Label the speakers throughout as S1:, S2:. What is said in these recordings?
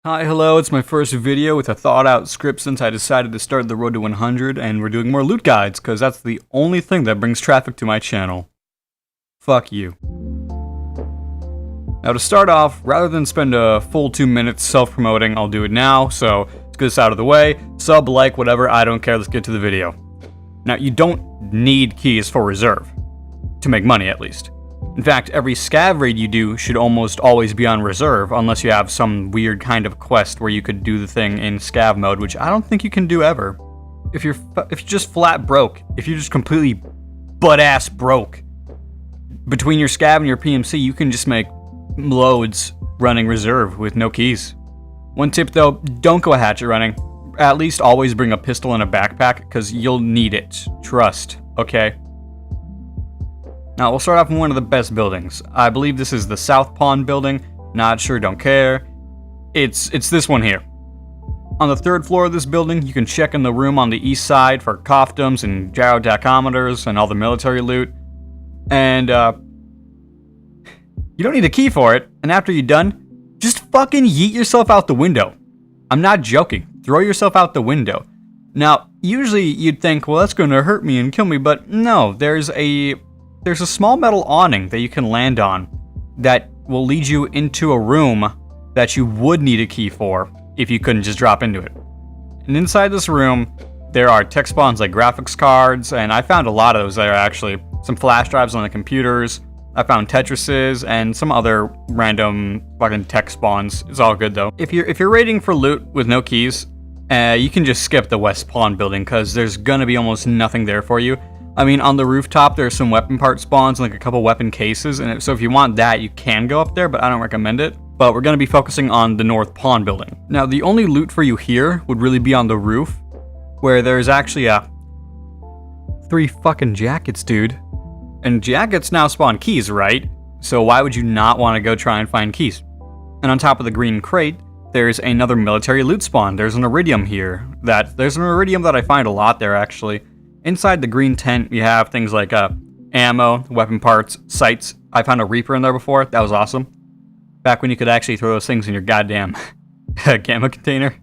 S1: Hi, hello, it's my first video with a thought-out script since I decided to start the road to 100, and we're doing more loot guides, because that's the only thing that brings traffic to my channel. Fuck you. Now to start off, rather than spend a full 2 minutes self-promoting, I'll do it now, so let's get this out of the way. Sub, like, whatever, I don't care, let's get to the video. Now, you don't need keys for reserve. To make money, at least. In fact, every scav raid you do should almost always be on reserve, unless you have some weird kind of quest where you could do the thing in scav mode, which I don't think you can do ever. If you're just flat broke, if you're just completely butt-ass broke, between your scav and your PMC, you can just make loads running reserve with no keys. One tip though, don't go hatchet running. At least always bring a pistol and a backpack, because you'll need it. Trust, okay? Now, we'll start off in one of the best buildings. I believe this is the South Pond building. Not sure, don't care. It's this one here. On the 3rd floor of this building, you can check in the room on the east side for coftums and gyrotachometers and all the military loot. And, you don't need a key for it, and after you're done, just fucking yeet yourself out the window. I'm not joking. Throw yourself out the window. Now, usually you'd think, well, that's gonna hurt me and kill me, but no, there's a small metal awning that you can land on that will lead you into a room that you would need a key for if you couldn't just drop into it. And inside this room, there are tech spawns like graphics cards, and I found a lot of those there actually. Some flash drives on the computers, I found Tetrises, and some other random fucking tech spawns. It's all good though. If you're raiding for loot with no keys, you can just skip the West Pond building, because there's gonna be almost nothing there for you. I mean, on the rooftop, there's some weapon part spawns and like a couple weapon cases, and so if you want that, you can go up there, but I don't recommend it. But we're going to be focusing on the North Pond building. Now, the only loot for you here would really be on the roof, where there's actually 3 fucking jackets, dude. And jackets now spawn keys, right? So why would you not want to go try and find keys? And on top of the green crate, there's another military loot spawn. There's an iridium here. There's an iridium that I find a lot there, actually. Inside the green tent, you have things like ammo, weapon parts, sights. I found a Reaper in there before. That was awesome. Back when you could actually throw those things in your goddamn gamma container.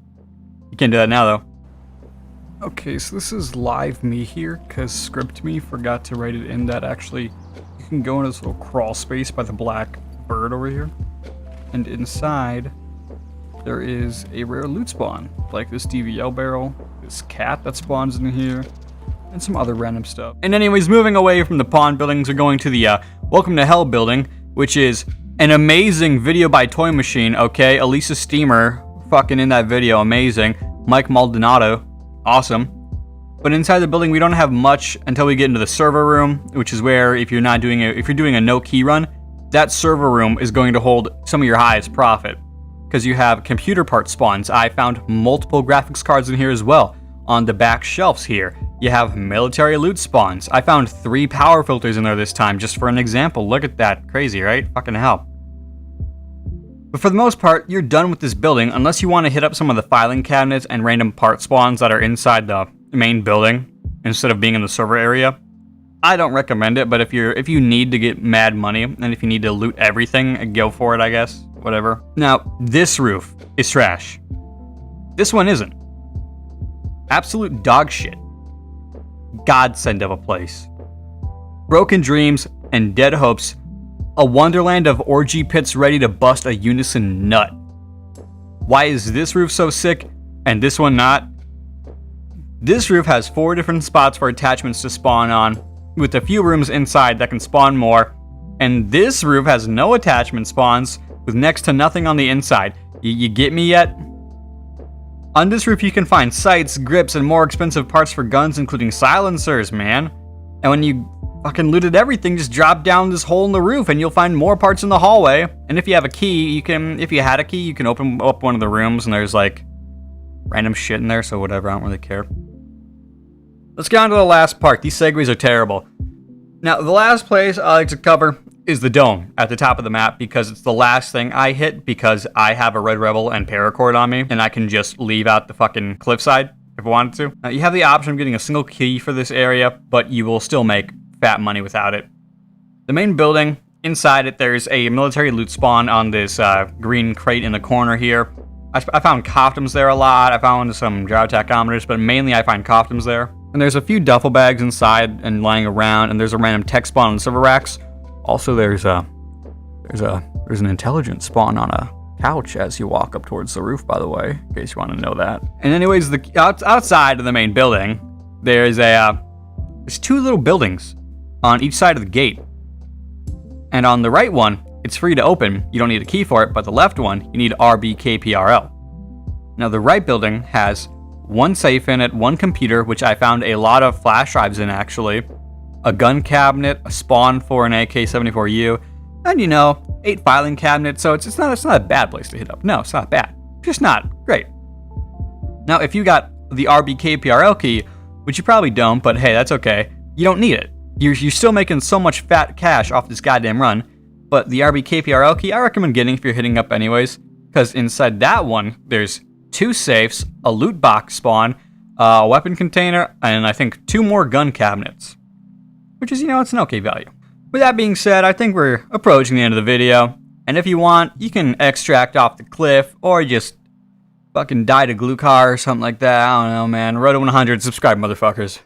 S1: You can't do that now, though. Okay, so this is live me here, because script me forgot to write it in that actually you can go into this little crawl space by the black bird over here. And inside, there is a rare loot spawn, like this DVL barrel, this cat that spawns in here, and some other random stuff. And anyways, moving away from the pond buildings, we're going to the Welcome to Hell building, which is an amazing video by Toy Machine, okay? Elisa Steamer, fucking in that video, amazing. Mike Maldonado, awesome. But inside the building, we don't have much until we get into the server room, which is where if you're doing a no key run, that server room is going to hold some of your highest profit, because you have computer part spawns. I found multiple graphics cards in here as well. On the back shelves here, you have military loot spawns. I found 3 power filters in there this time, just for an example. Look at that. Crazy, right? Fucking hell. But for the most part, you're done with this building, unless you want to hit up some of the filing cabinets and random part spawns that are inside the main building, instead of being in the server area. I don't recommend it, but if you need to get mad money, and if you need to loot everything, go for it, I guess. Whatever. Now, this roof is trash. This one isn't. Absolute dog shit. Godsend of a place. Broken dreams and dead hopes. A wonderland of orgy pits ready to bust a unison nut. Why is this roof so sick and this one not? This roof has 4 different spots for attachments to spawn on, with a few rooms inside that can spawn more. And this roof has no attachment spawns, with next to nothing on the inside. You get me yet? On this roof, you can find sights, grips, and more expensive parts for guns, including silencers, man. And when you fucking looted everything, just drop down this hole in the roof, and you'll find more parts in the hallway. And if you have a key, if you had a key, you can open up one of the rooms, and there's like random shit in there, so whatever, I don't really care. Let's get on to the last part. These segues are terrible. Now, the last place I like to cover is the dome at the top of the map, because it's the last thing I hit, because I have a Red Rebel and paracord on me, and I can just leave out the fucking cliffside if I wanted to. Now, you have the option of getting a single key for this area, but you will still make fat money without it. The main building, inside it, there's a military loot spawn on this green crate in the corner here. I found coftums there a lot. I found some gyro tachometers, but mainly I find coftums there. And there's a few duffel bags inside and lying around, and there's a random tech spawn on the server racks. Also, there's an intelligence spawn on a couch as you walk up towards the roof, by the way, in case you want to know that. And anyways, outside of the main building, there's two little buildings on each side of the gate. And on the right one, it's free to open. You don't need a key for it, but the left one, you need RBKPRL. Now, the right building has one safe in it, one computer, which I found a lot of flash drives in, actually, a gun cabinet, a spawn for an AK-74U, and, 8 filing cabinets, so it's not a bad place to hit up. No, it's not bad. Just not great. Now, if you got the RBKPRL key, which you probably don't, but hey, that's okay, you don't need it. You're still making so much fat cash off this goddamn run, but the RBKPRL key, I recommend getting if you're hitting up anyways, because inside that one, there's 2 safes, a loot box spawn, a weapon container, and I think 2 more gun cabinets, which is, it's an okay value. With that being said, I think we're approaching the end of the video, and if you want, you can extract off the cliff, or just fucking die to glue car or something like that. I don't know, man. Road to 100, subscribe, motherfuckers.